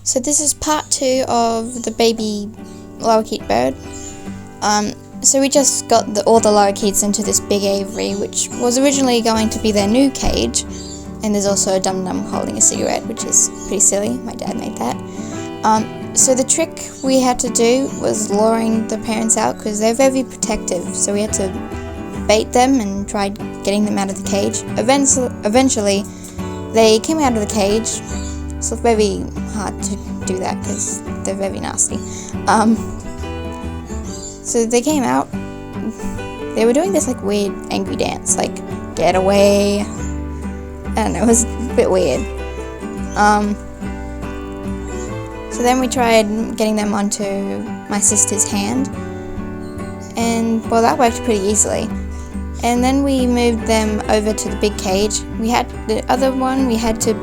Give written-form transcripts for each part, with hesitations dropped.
So this is part 2 of the baby lorikeet bird. So we just got all the lorikeets into this big aviary, which was originally going to be their new cage. And there's also a dum-dum holding a cigarette, which is pretty silly. My dad made that. So the trick we had to do was luring the parents out, because they're very protective. So we had to bait them and try getting them out of the cage. Eventually, they came out of the cage. It's very hard to do that because they're very nasty. So they came out. They were doing this weird angry dance, get away. I don't know, it was a bit weird. So then we tried getting them onto my sister's hand, and well, that worked pretty easily. And then we moved them over to the big cage. We had the other one. We had to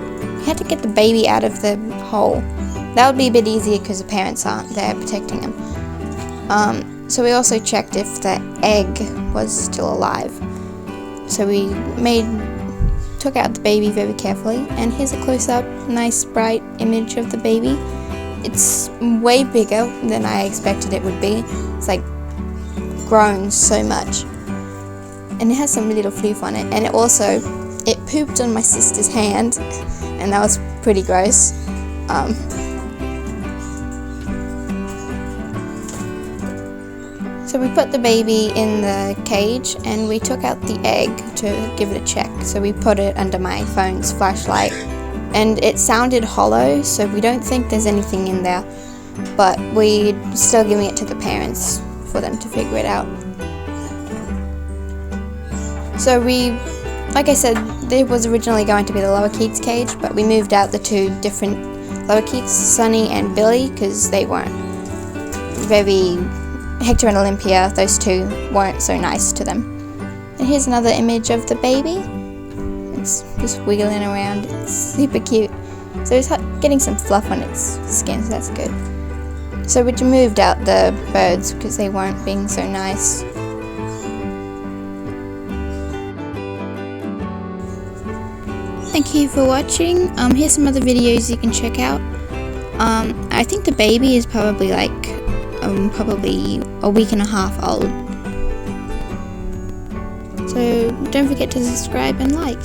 get the baby out of the hole. That would be a bit easier because the parents aren't there protecting them. So we also checked if the egg was still alive. So we took out the baby very carefully, and here's a close-up, nice bright image of the baby. It's way bigger than I expected it would be. It's grown so much, and it has some little fluff on it. And it pooped on my sister's hand, and that was pretty gross. So we put the baby in the cage, and we took out the egg to give it a check. So we put it under my phone's flashlight, and it sounded hollow, so we don't think there's anything in there, but we're still giving it to the parents for them to figure it out. So like I said, there was originally going to be the lorikeet's cage, but we moved out the two different lorikeets, Sunny and Billy, because they weren't very... Hector and Olympia, those two weren't so nice to them. And here's another image of the baby. It's just wiggling around. It's super cute. So it's getting some fluff on its skin, so that's good. So we moved out the birds because they weren't being so nice. Thank you for watching. Here's some other videos you can check out. I think the baby is probably probably a week and a half old. So don't forget to subscribe and like.